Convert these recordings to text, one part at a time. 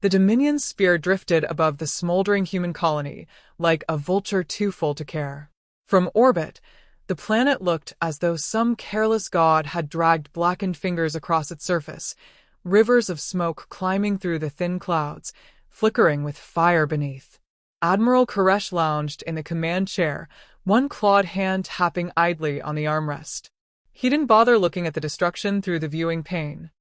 The Dominion's spear drifted above the smoldering human colony, like a vulture too full to care. From orbit, the planet looked as though some careless god had dragged blackened fingers across its surface, rivers of smoke climbing through the thin clouds, flickering with fire beneath. Admiral Koresh lounged in the command chair, one clawed hand tapping idly on the armrest. He didn't bother looking at the destruction through the viewing pane.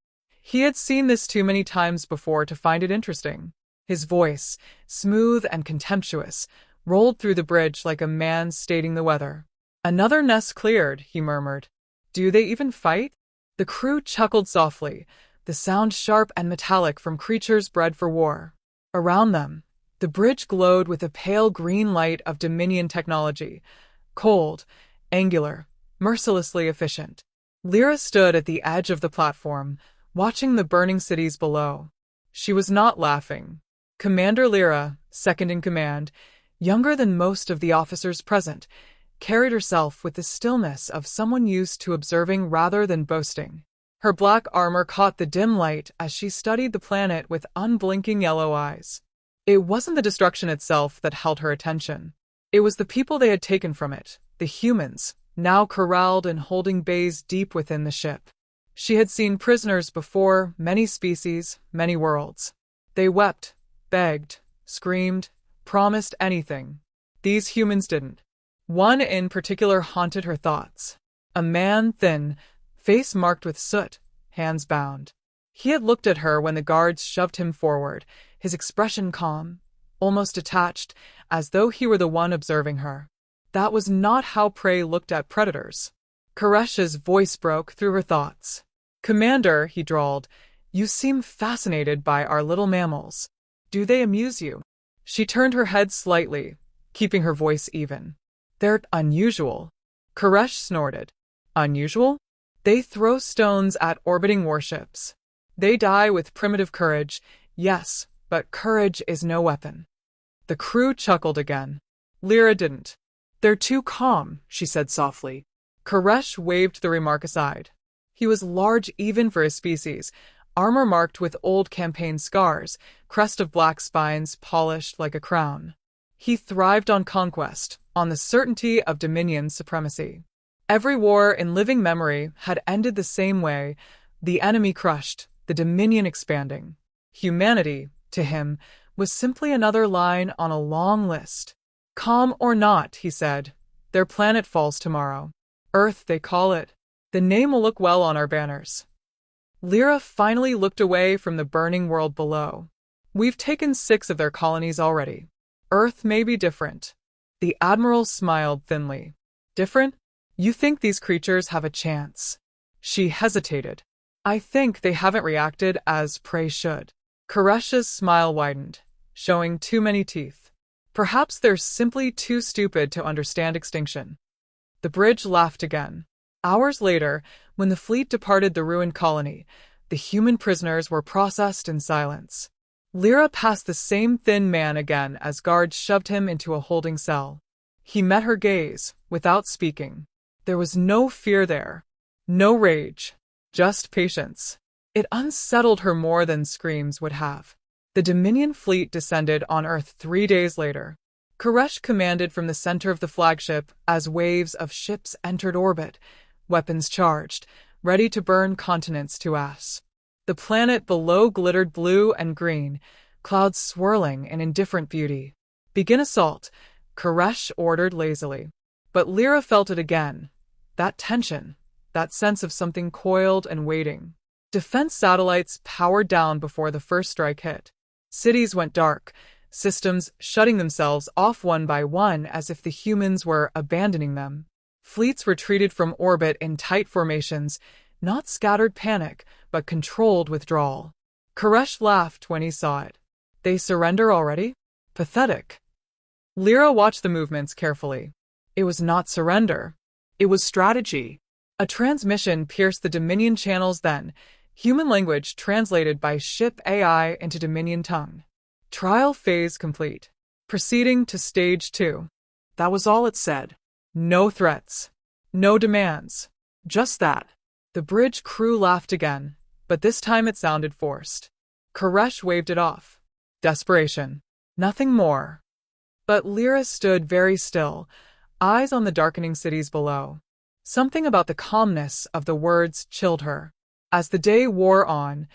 He had seen this too many times before to find it interesting. His voice, smooth and contemptuous, rolled through the bridge like a man stating the weather. "Another nest cleared," he murmured. "Do they even fight?" The crew chuckled softly, the sound sharp and metallic from creatures bred for war. Around them, the bridge glowed with a pale green light of Dominion technology, cold, angular, mercilessly efficient. Lyra stood at the edge of the platform, watching the burning cities below. She was not laughing. Commander Lyra, second in command, younger than most of the officers present, carried herself with the stillness of someone used to observing rather than boasting. Her black armor caught the dim light as she studied the planet with unblinking yellow eyes. It wasn't the destruction itself that held her attention. It was the people they had taken from it, the humans, now corralled and holding bays deep within the ship. She had seen prisoners before, many species, many worlds. They wept, begged, screamed, promised anything. These humans didn't. One in particular haunted her thoughts. A man, thin, face marked with soot, hands bound. He had looked at her when the guards shoved him forward, his expression calm, almost detached, as though he were the one observing her. That was not how prey looked at predators. Koresh's voice broke through her thoughts. "Commander," he drawled, "you seem fascinated by our little mammals. Do they amuse you?" She turned her head slightly, keeping her voice even. "They're unusual." Koresh snorted. "Unusual? They throw stones at orbiting warships. They die with primitive courage, yes, but courage is no weapon." The crew chuckled again. Lyra didn't. "They're too calm," she said softly. Koresh waved the remark aside. He was large even for his species, armor marked with old campaign scars, crest of black spines polished like a crown. He thrived on conquest, on the certainty of Dominion supremacy. Every war in living memory had ended the same way, the enemy crushed, the Dominion expanding. Humanity, to him, was simply another line on a long list. "Calm or not," he said, "their planet falls tomorrow. Earth, they call it. The name will look well on our banners." Lyra finally looked away from the burning world below. "We've taken 6 of their colonies already. Earth may be different." The Admiral smiled thinly. "Different? You think these creatures have a chance?" She hesitated. "I think they haven't reacted as prey should." Koresh's smile widened, showing too many teeth. "Perhaps they're simply too stupid to understand extinction." The bridge laughed again. Hours later, when the fleet departed the ruined colony, the human prisoners were processed in silence. Lyra passed the same thin man again as guards shoved him into a holding cell. He met her gaze, without speaking. There was no fear there, no rage, just patience. It unsettled her more than screams would have. The Dominion fleet descended on Earth 3 days later. Koresh commanded from the center of the flagship as waves of ships entered orbit, weapons charged, ready to burn continents to ash. The planet below glittered blue and green, clouds swirling in indifferent beauty. "Begin assault," Koresh ordered lazily. But Lyra felt it again. That tension, that sense of something coiled and waiting. Defense satellites powered down before the first strike hit. Cities went dark, systems shutting themselves off one by one as if the humans were abandoning them. Fleets retreated from orbit in tight formations, not scattered panic, but controlled withdrawal. Koresh laughed when he saw it. "They surrender already? Pathetic." Lyra watched the movements carefully. It was not surrender. It was strategy. A transmission pierced the Dominion channels then, human language translated by ship AI into Dominion tongue. Trial phase complete. Proceeding to stage 2. That was all it said. No threats. No demands. Just that. The bridge crew laughed again, but this time it sounded forced. Koresh waved it off. Desperation. Nothing more. But Lyra stood very still, eyes on the darkening cities below. Something about the calmness of the words chilled her. As the day wore on,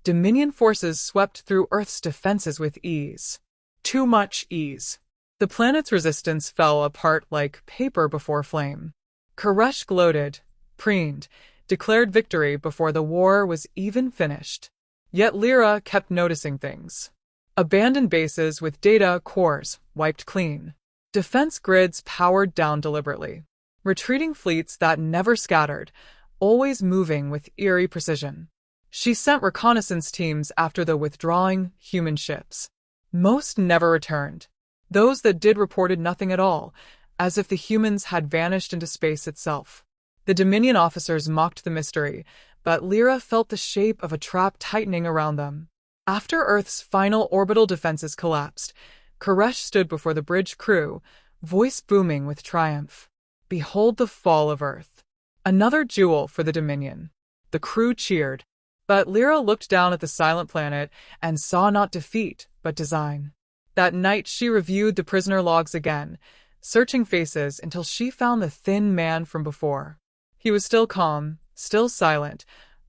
Dominion forces swept through Earth's defenses with ease. Too much ease. The planet's resistance fell apart like paper before flame. Koresh gloated, preened, declared victory before the war was even finished. Yet Lyra kept noticing things. Abandoned bases with data cores wiped clean. Defense grids powered down deliberately. Retreating fleets that never scattered, always moving with eerie precision. She sent reconnaissance teams after the withdrawing human ships. Most never returned. Those that did reported nothing at all, as if the humans had vanished into space itself. The Dominion officers mocked the mystery, but Lyra felt the shape of a trap tightening around them. After Earth's final orbital defenses collapsed, Koresh stood before the bridge crew, voice booming with triumph. Behold the fall of Earth. Another jewel for the Dominion. The crew cheered. But Lyra looked down at the silent planet and saw not defeat, but design. That night she reviewed the prisoner logs again, searching faces until she found the thin man from before. He was still calm, still silent,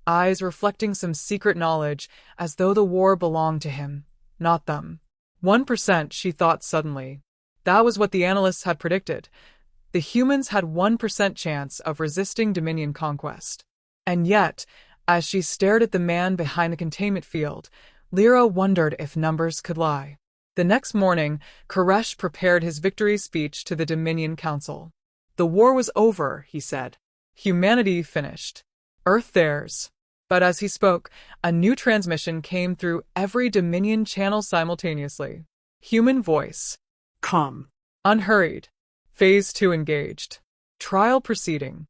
eyes reflecting some secret knowledge, as though the war belonged to him, not them. 1%, she thought suddenly. That was what the analysts had predicted. The humans had 1% chance of resisting Dominion conquest. And yet, as she stared at the man behind the containment field, Lyra wondered if numbers could lie. The next morning, Koresh prepared his victory speech to the Dominion Council. The war was over, he said. Humanity finished. Earth theirs. But as he spoke, a new transmission came through every Dominion channel simultaneously. Human voice. Calm. Unhurried. Phase 2 engaged. Trial proceeding.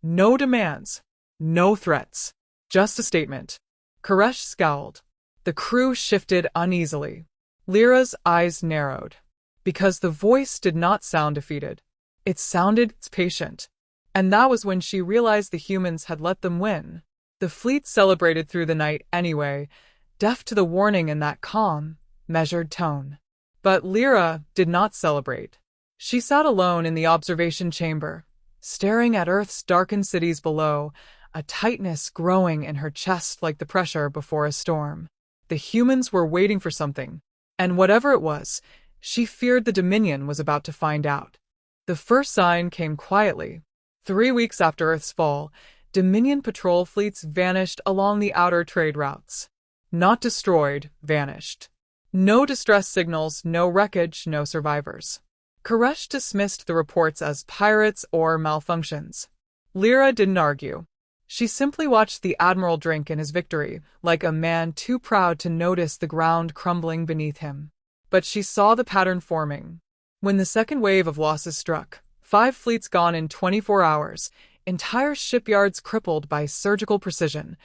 No demands. No threats. Just a statement. Koresh scowled. The crew shifted uneasily. Lyra's eyes narrowed. Because the voice did not sound defeated. It sounded patient. And that was when she realized the humans had let them win. The fleet celebrated through the night anyway, deaf to the warning in that calm, measured tone. But Lyra did not celebrate. She sat alone in the observation chamber, staring at Earth's darkened cities below, a tightness growing in her chest like the pressure before a storm. The humans were waiting for something, and whatever it was, she feared the Dominion was about to find out. The first sign came quietly. 3 weeks after Earth's fall, Dominion patrol fleets vanished along the outer trade routes. Not destroyed, vanished. No distress signals, no wreckage, no survivors. Koresh dismissed the reports as pirates or malfunctions. Lyra didn't argue. She simply watched the Admiral drink in his victory, like a man too proud to notice the ground crumbling beneath him. But she saw the pattern forming. When the second wave of losses struck, 5 fleets gone in 24 hours, entire shipyards crippled by surgical precision,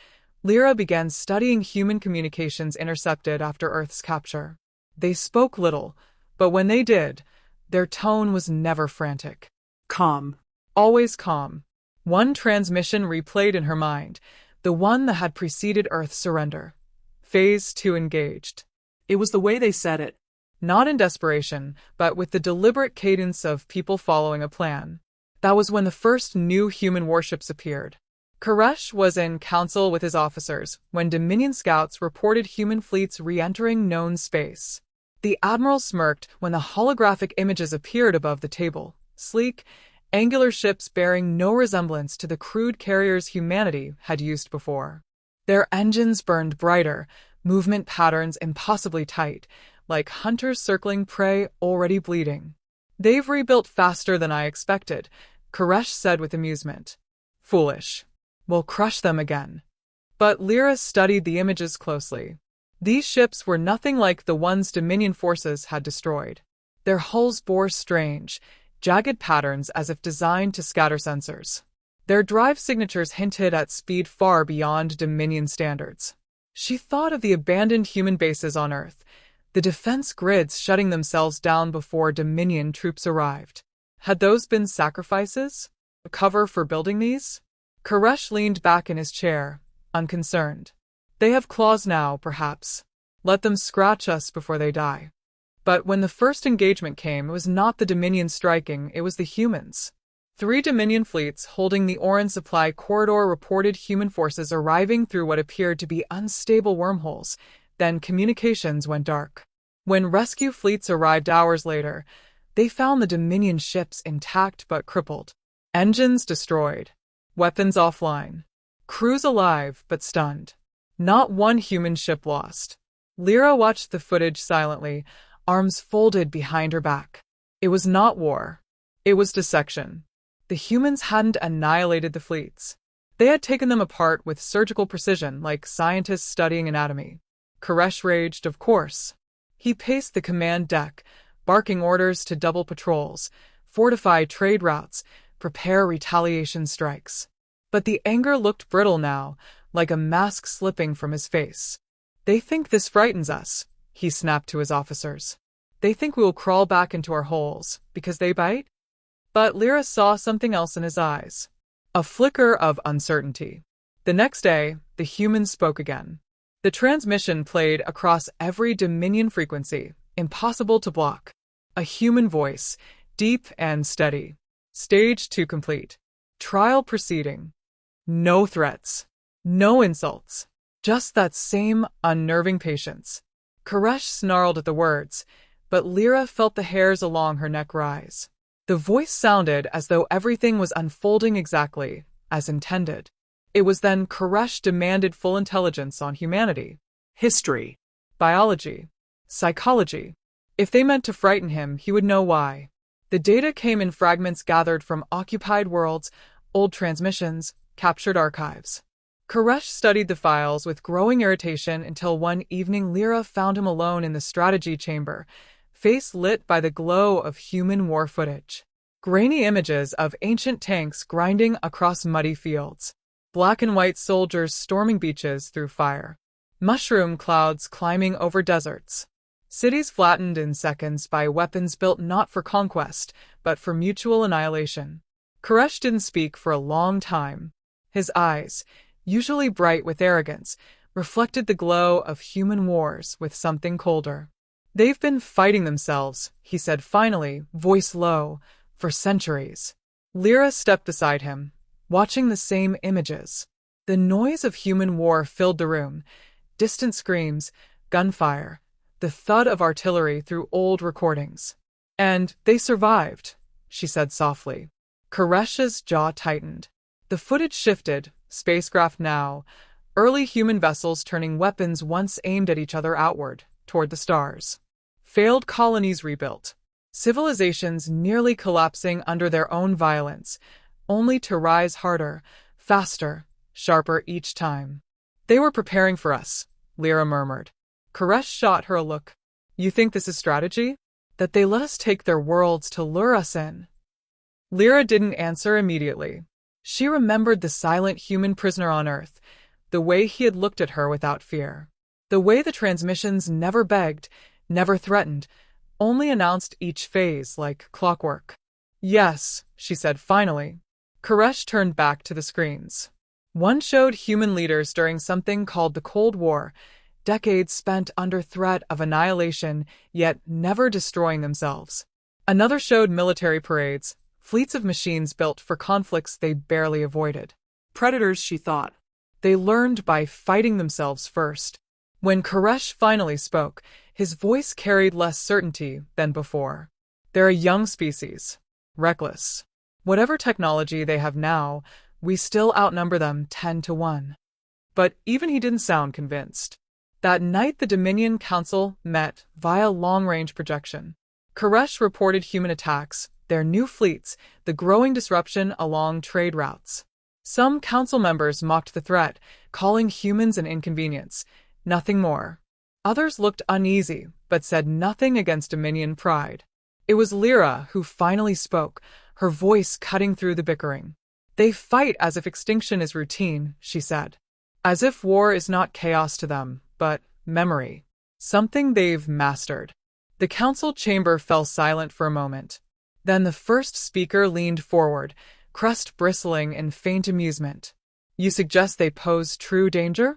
Lyra began studying human communications intercepted after Earth's capture. They spoke little, but when they did, their tone was never frantic. Calm. Always calm. One transmission replayed in her mind, the one that had preceded Earth's surrender. Phase 2 engaged. It was the way they said it. Not in desperation, but with the deliberate cadence of people following a plan. That was when the first new human warships appeared. Koresh was in council with his officers when Dominion scouts reported human fleets re-entering known space. The Admiral smirked when the holographic images appeared above the table, sleek, angular ships bearing no resemblance to the crude carriers humanity had used before. Their engines burned brighter, movement patterns impossibly tight, like hunters circling prey already bleeding. They've rebuilt faster than I expected, Koresh said with amusement. Foolish. We'll crush them again. But Lyra studied the images closely. These ships were nothing like the ones Dominion forces had destroyed. Their hulls bore strange, jagged patterns as if designed to scatter sensors. Their drive signatures hinted at speed far beyond Dominion standards. She thought of the abandoned human bases on Earth, the defense grids shutting themselves down before Dominion troops arrived. Had those been sacrifices? A cover for building these? Koresh leaned back in his chair, unconcerned. They have claws now, perhaps. Let them scratch us before they die. But when the first engagement came, it was not the Dominion striking, it was the humans. 3 Dominion fleets holding the Oran supply corridor reported human forces arriving through what appeared to be unstable wormholes. Then communications went dark. When rescue fleets arrived hours later, they found the Dominion ships intact but crippled. Engines destroyed. Weapons offline. Crews alive but stunned. Not one human ship lost. Lyra watched the footage silently, arms folded behind her back. It was not war. It was dissection. The humans hadn't annihilated the fleets. They had taken them apart with surgical precision, like scientists studying anatomy. Koresh raged, of course. He paced the command deck, barking orders to double patrols, fortify trade routes, prepare retaliation strikes. But the anger looked brittle now, like a mask slipping from his face. They think this frightens us, he snapped to his officers. They think we will crawl back into our holes, because they bite? But Lyra saw something else in his eyes. A flicker of uncertainty. The next day, the humans spoke again. The transmission played across every Dominion frequency, impossible to block. A human voice, deep and steady. Stage 2 complete. Trial proceeding. No threats. No insults. Just that same unnerving patience. Koresh snarled at the words, but Lyra felt the hairs along her neck rise. The voice sounded as though everything was unfolding exactly as intended. It was then Koresh demanded full intelligence on humanity. History. Biology. Psychology. If they meant to frighten him, he would know why. The data came in fragments gathered from occupied worlds, old transmissions, captured archives. Koresh studied the files with growing irritation until one evening Lyra found him alone in the strategy chamber, face lit by the glow of human war footage. Grainy images of ancient tanks grinding across muddy fields. Black and white soldiers storming beaches through fire. Mushroom clouds climbing over deserts. Cities flattened in seconds by weapons built not for conquest, but for mutual annihilation. Koresh didn't speak for a long time. His eyes, usually bright with arrogance, reflected the glow of human wars with something colder. They've been fighting themselves, he said finally, voice low, for centuries. Lyra stepped beside him, watching the same images. The noise of human war filled the room. Distant screams, gunfire, the thud of artillery through old recordings. And they survived, she said softly. Koresh's jaw tightened. The footage shifted, spacecraft now, early human vessels turning weapons once aimed at each other outward, toward the stars. Failed colonies rebuilt. Civilizations nearly collapsing under their own violence, only to rise harder, faster, sharper each time. They were preparing for us, Lyra murmured. Koresh shot her a look. You think this is strategy? That they let us take their worlds to lure us in? Lyra didn't answer immediately. She remembered the silent human prisoner on Earth, the way he had looked at her without fear. The way the transmissions never begged, never threatened, only announced each phase like clockwork. Yes, she said finally. Koresh turned back to the screens. One showed human leaders during something called the Cold War, decades spent under threat of annihilation, yet never destroying themselves. Another showed military parades, fleets of machines built for conflicts they barely avoided. Predators, she thought. They learned by fighting themselves first. When Koresh finally spoke, his voice carried less certainty than before. They're a young species. Reckless. Whatever technology they have now, we still outnumber them 10-1. But even he didn't sound convinced. That night the Dominion Council met via long-range projection. Koresh reported human attacks, their new fleets, the growing disruption along trade routes. Some council members mocked the threat, calling humans an inconvenience, nothing more. Others looked uneasy, but said nothing against Dominion pride. It was Lyra who finally spoke, her voice cutting through the bickering. They fight as if extinction is routine, she said. As if war is not chaos to them, but memory. Something they've mastered. The council chamber fell silent for a moment. Then the first speaker leaned forward, crest bristling in faint amusement. You suggest they pose true danger?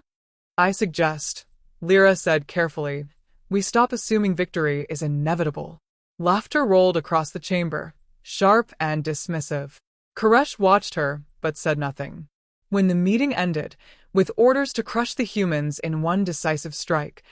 I suggest, Lyra said carefully. We stop assuming victory is inevitable. Laughter rolled across the chamber, sharp and dismissive. Koresh watched her, but said nothing. When the meeting ended, with orders to crush the humans in one decisive strike,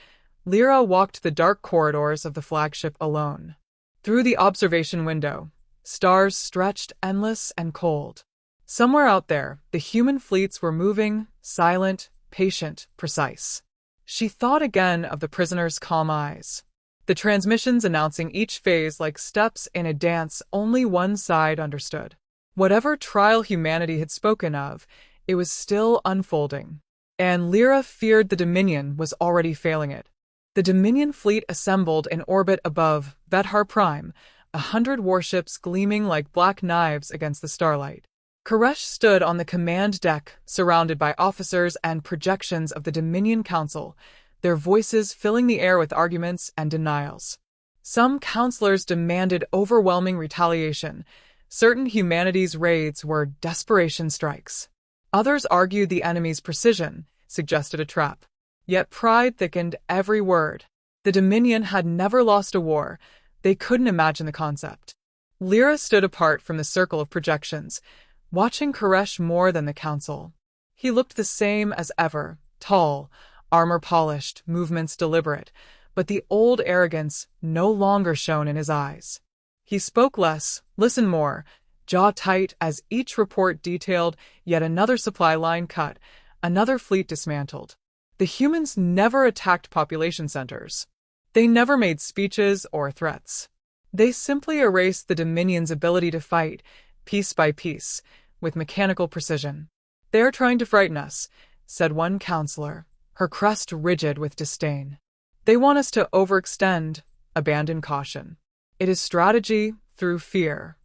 Lyra walked the dark corridors of the flagship alone. Through the observation window, stars stretched endless and cold. Somewhere out there, the human fleets were moving, silent, patient, precise. She thought again of the prisoner's calm eyes. The transmissions announcing each phase like steps in a dance only one side understood. Whatever trial humanity had spoken of, it was still unfolding. And Lyra feared the Dominion was already failing it. The Dominion fleet assembled in orbit above Vethar Prime, 100 warships gleaming like black knives against the starlight. Koresh stood on the command deck, surrounded by officers and projections of the Dominion Council, their voices filling the air with arguments and denials. Some counselors demanded overwhelming retaliation. Certain humanities' raids were desperation strikes. Others argued the enemy's precision suggested a trap. Yet pride thickened every word. The Dominion had never lost a war. They couldn't imagine the concept. Lyra stood apart from the circle of projections, watching Koresh more than the council. He looked the same as ever, tall, armor polished, movements deliberate, but the old arrogance no longer shone in his eyes. He spoke less, listened more, jaw tight as each report detailed yet another supply line cut, another fleet dismantled. The humans never attacked population centers. They never made speeches or threats. They simply erased the Dominion's ability to fight, piece by piece, with mechanical precision. "They're trying to frighten us," said one counselor, her crest rigid with disdain. "They want us to overextend, abandon caution. It is strategy through fear."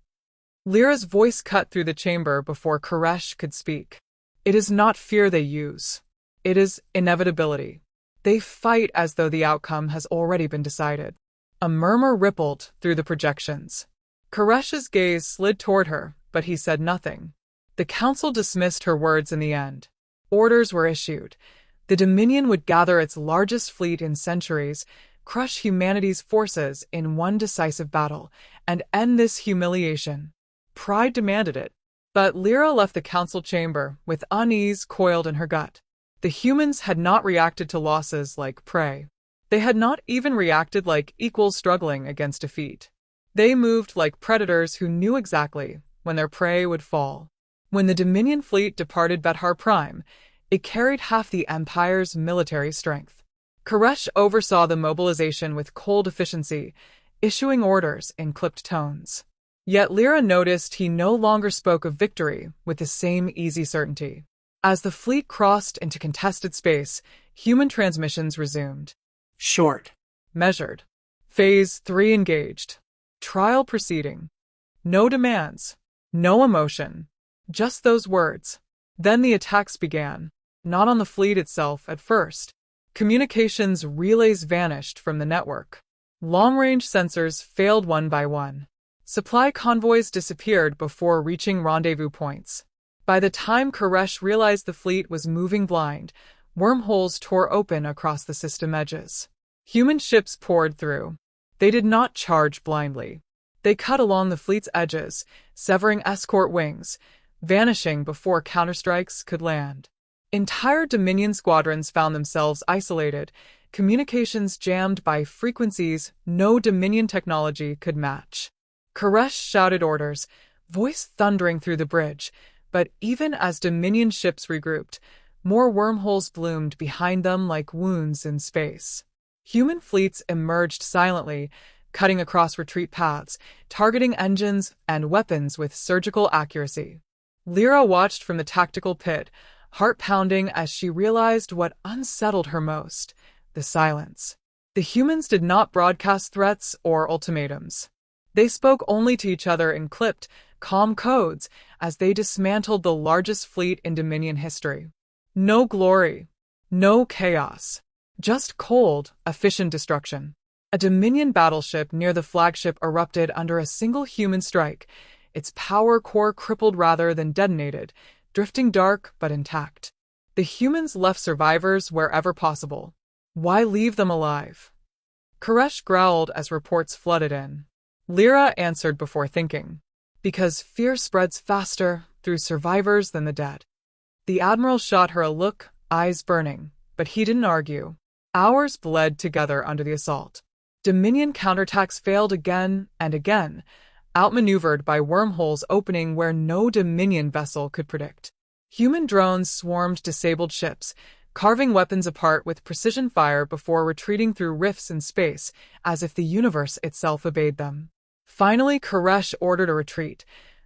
Lyra's voice cut through the chamber before Koresh could speak. "It is not fear they use. It is inevitability. They fight as though the outcome has already been decided." A murmur rippled through the projections. Koresh's gaze slid toward her, but he said nothing. The council dismissed her words in the end. Orders were issued. The Dominion would gather its largest fleet in centuries, crush humanity's forces in one decisive battle, and end this humiliation. Pride demanded it. But Lyra left the council chamber with unease coiled in her gut. The humans had not reacted to losses like prey. They had not even reacted like equals struggling against defeat. They moved like predators who knew exactly when their prey would fall. When the Dominion fleet departed Vethar Prime, it carried half the Empire's military strength. Koresh oversaw the mobilization with cold efficiency, issuing orders in clipped tones. Yet Lyra noticed he no longer spoke of victory with the same easy certainty. As the fleet crossed into contested space, human transmissions resumed. Short. Measured. Phase 3 engaged. Trial proceeding. No demands. No emotion. Just those words. Then the attacks began. Not on the fleet itself at first. Communications relays vanished from the network. Long-range sensors failed one by one. Supply convoys disappeared before reaching rendezvous points. By the time Koresh realized the fleet was moving blind, wormholes tore open across the system edges. Human ships poured through. They did not charge blindly. They cut along the fleet's edges, severing escort wings, vanishing before counterstrikes could land. Entire Dominion squadrons found themselves isolated, communications jammed by frequencies no Dominion technology could match. Koresh shouted orders, voice thundering through the bridge, but even as Dominion ships regrouped, more wormholes bloomed behind them like wounds in space. Human fleets emerged silently, cutting across retreat paths, targeting engines and weapons with surgical accuracy. Lyra watched from the tactical pit, heart pounding as she realized what unsettled her most: the silence. The humans did not broadcast threats or ultimatums. They spoke only to each other in clipped, calm codes as they dismantled the largest fleet in Dominion history. No glory, no chaos, just cold, efficient destruction. A Dominion battleship near the flagship erupted under a single human strike, its power core crippled rather than detonated, drifting dark but intact. The humans left survivors wherever possible. Why leave them alive? Koresh growled as reports flooded in. Lyra answered before thinking. Because fear spreads faster through survivors than the dead. The Admiral shot her a look, eyes burning, but he didn't argue. Hours bled together under the assault. Dominion counterattacks failed again and again, outmaneuvered by wormholes opening where no Dominion vessel could predict. Human drones swarmed disabled ships, carving weapons apart with precision fire before retreating through rifts in space, as if the universe itself obeyed them. Finally, Koresh ordered a retreat,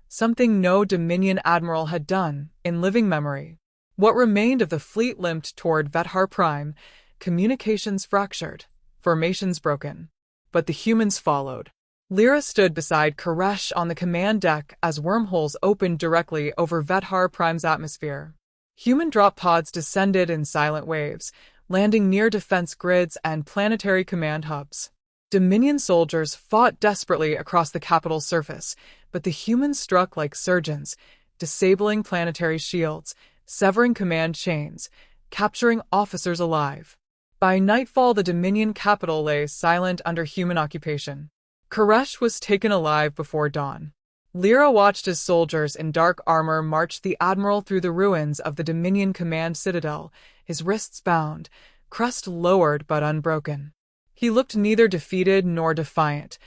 something no Dominion admiral had done in living memory. What remained of the fleet limped toward Vethar Prime, communications fractured, formations broken. But the humans followed. Lyra stood beside Koresh on the command deck as wormholes opened directly over Vethar Prime's atmosphere. Human drop pods descended in silent waves, landing near defense grids and planetary command hubs. Dominion soldiers fought desperately across the capital's surface, but the humans struck like surgeons, disabling planetary shields, severing command chains, capturing officers alive. By nightfall, the Dominion capital lay silent under human occupation. Koresh was taken alive before dawn. Lyra watched as soldiers in dark armor marched the Admiral through the ruins of the Dominion command citadel, his wrists bound, crest lowered but unbroken. He looked neither defeated nor defiant,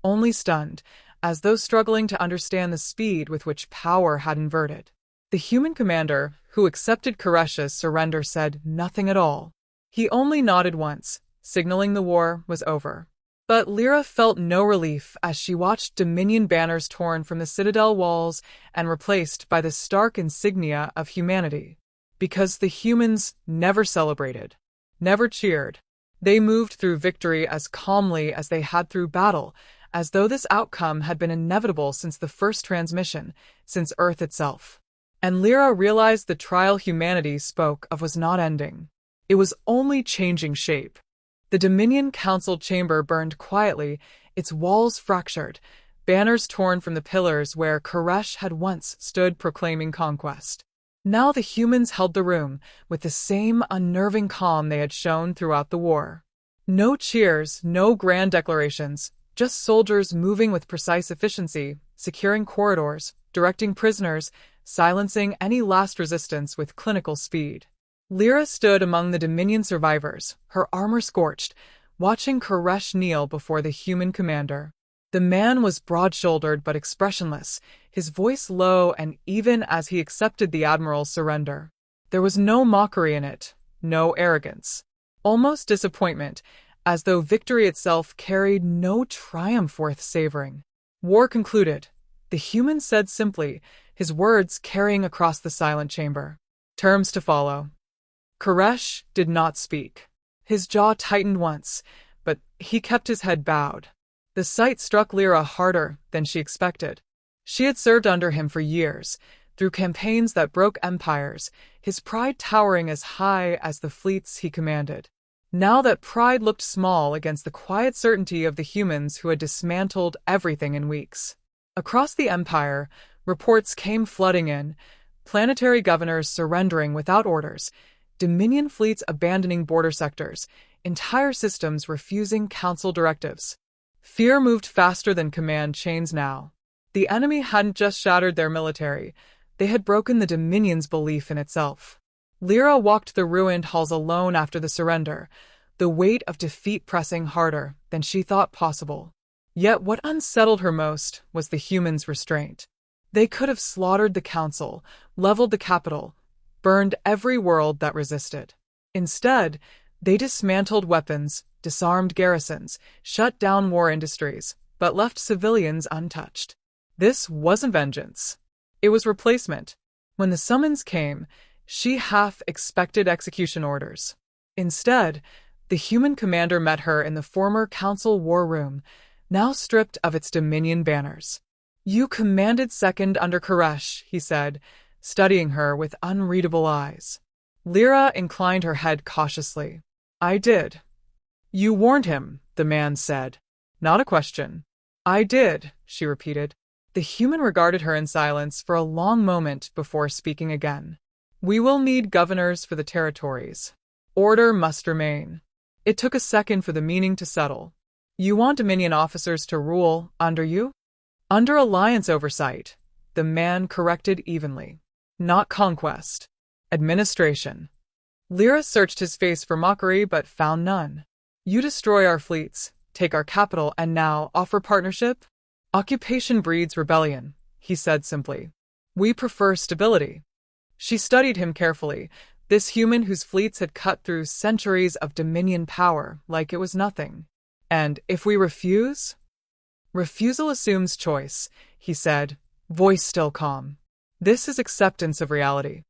only stunned, as though struggling to understand the speed with which power had inverted. The human commander, who accepted Koresh's surrender, said nothing at all. He only nodded once, signaling the war was over. But Lyra felt no relief as she watched Dominion banners torn from the citadel walls and replaced by the stark insignia of humanity. Because the humans never celebrated, never cheered. They moved through victory as calmly as they had through battle, as though this outcome had been inevitable since the first transmission, since Earth itself. And Lyra realized the trial humanity spoke of was not ending. It was only changing shape. The Dominion Council chamber burned quietly, its walls fractured, banners torn from the pillars where Koresh had once stood proclaiming conquest. Now the humans held the room, with the same unnerving calm they had shown throughout the war. No cheers, no grand declarations, just soldiers moving with precise efficiency, securing corridors, directing prisoners, silencing any last resistance with clinical speed. Lyra stood among the Dominion survivors, her armor scorched, watching Koresh kneel before the human commander. The man was broad-shouldered but expressionless, his voice low and even as he accepted the Admiral's surrender. There was no mockery in it, no arrogance. Almost disappointment, as though victory itself carried no triumph worth savoring. War concluded, the human said simply, his words carrying across the silent chamber. Terms to follow. Koresh did not speak. His jaw tightened once, but he kept his head bowed. The sight struck Lyra harder than she expected. She had served under him for years, through campaigns that broke empires, his pride towering as high as the fleets he commanded. Now that pride looked small against the quiet certainty of the humans who had dismantled everything in weeks. Across the empire, reports came flooding in, planetary governors surrendering without orders, Dominion fleets abandoning border sectors, entire systems refusing council directives. Fear moved faster than command chains now. The enemy hadn't just shattered their military, they had broken the Dominion's belief in itself. Lyra walked the ruined halls alone after the surrender, the weight of defeat pressing harder than she thought possible. Yet what unsettled her most was the humans' restraint. They could have slaughtered the council, leveled the capital, burned every world that resisted. Instead, they dismantled weapons, disarmed garrisons, shut down war industries, but left civilians untouched. This wasn't vengeance. It was replacement. When the summons came, she half expected execution orders. Instead, the human commander met her in the former council war room, now stripped of its Dominion banners. "You commanded second under Koresh," he said, studying her with unreadable eyes. Lyra inclined her head cautiously. "I did." "You warned him," the man said. "Not a question." "I did," she repeated. The human regarded her in silence for a long moment before speaking again. "We will need governors for the territories. Order must remain." It took a second for the meaning to settle. You want Dominion officers to rule under you? Under Alliance oversight, the man corrected evenly. Not conquest. Administration. Lyra searched his face for mockery but found none. You destroy our fleets, take our capital, and now offer partnership? Occupation breeds rebellion, he said simply. We prefer stability. She studied him carefully, this human whose fleets had cut through centuries of Dominion power like it was nothing. And if we refuse? Refusal assumes choice, he said, voice still calm. This is acceptance of reality.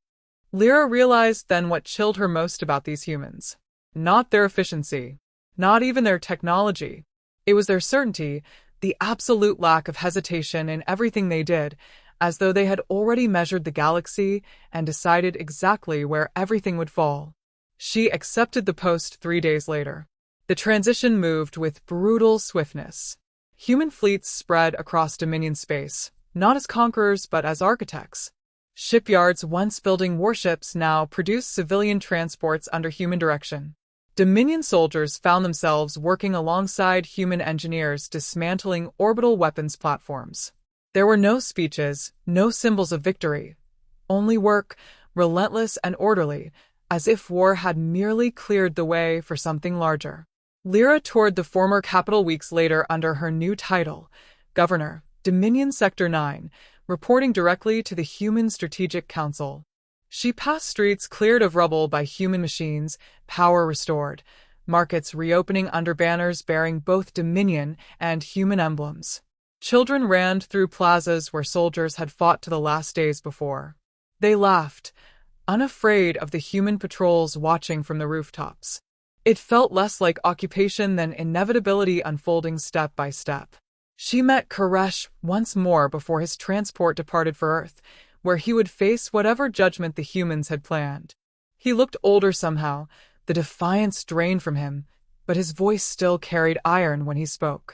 Lyra realized then what chilled her most about these humans. Not their efficiency, not even their technology. It was their certainty, the absolute lack of hesitation in everything they did, as though they had already measured the galaxy and decided exactly where everything would fall. She accepted the post 3 days later. The transition moved with brutal swiftness. Human fleets spread across Dominion space, not as conquerors but as architects. Shipyards once building warships now produced civilian transports under human direction. Dominion soldiers found themselves working alongside human engineers dismantling orbital weapons platforms. There were no speeches, no symbols of victory. Only work, relentless and orderly, as if war had merely cleared the way for something larger. Lyra toured the former capital weeks later under her new title, Governor, Dominion Sector 9, reporting directly to the Human Strategic Council. She passed streets cleared of rubble by human machines, power restored, markets reopening under banners bearing both Dominion and human emblems. Children ran through plazas where soldiers had fought to the last days before. They laughed, unafraid of the human patrols watching from the rooftops. It felt less like occupation than inevitability unfolding step by step. She met Koresh once more before his transport departed for Earth, where he would face whatever judgment the humans had planned. He looked older somehow, the defiance drained from him, but his voice still carried iron when he spoke.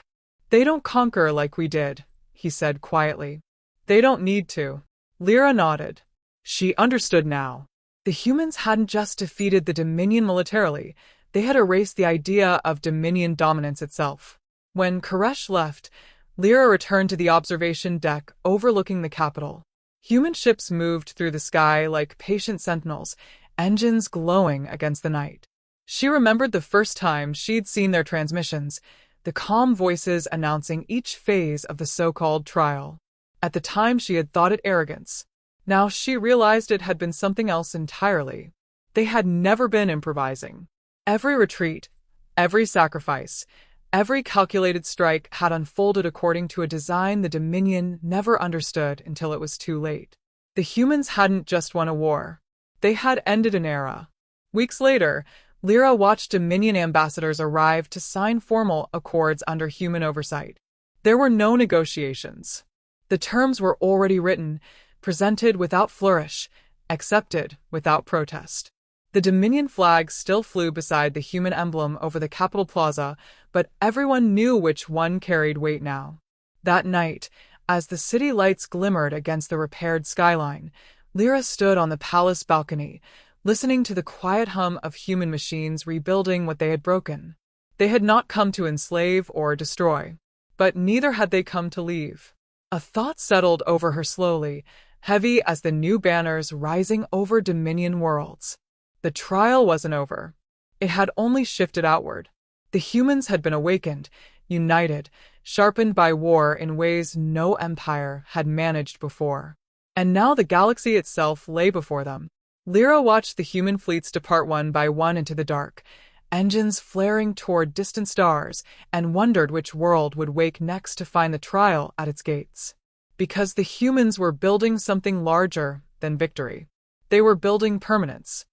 They don't conquer like we did, he said quietly. They don't need to. Lyra nodded. She understood now. The humans hadn't just defeated the Dominion militarily, they had erased the idea of Dominion dominance itself. When Koresh left, Lyra returned to the observation deck overlooking the capital. Human ships moved through the sky like patient sentinels, engines glowing against the night. She remembered the first time she'd seen their transmissions, the calm voices announcing each phase of the so-called trial. At the time she had thought it arrogance. Now she realized it had been something else entirely. They had never been improvising. Every retreat, every sacrifice, every calculated strike had unfolded according to a design the Dominion never understood until it was too late. The humans hadn't just won a war. They had ended an era. Weeks later, Lyra watched Dominion ambassadors arrive to sign formal accords under human oversight. There were no negotiations. The terms were already written, presented without flourish, accepted without protest. The Dominion flag still flew beside the human emblem over the Capitol Plaza, but everyone knew which one carried weight now. That night, as the city lights glimmered against the repaired skyline, Lyra stood on the palace balcony, listening to the quiet hum of human machines rebuilding what they had broken. They had not come to enslave or destroy, but neither had they come to leave. A thought settled over her slowly, heavy as the new banners rising over Dominion worlds. The trial wasn't over. It had only shifted outward. The humans had been awakened, united, sharpened by war in ways no empire had managed before. And now the galaxy itself lay before them. Lyra watched the human fleets depart one by one into the dark, engines flaring toward distant stars, and wondered which world would wake next to find the trial at its gates. Because the humans were building something larger than victory. They were building permanence.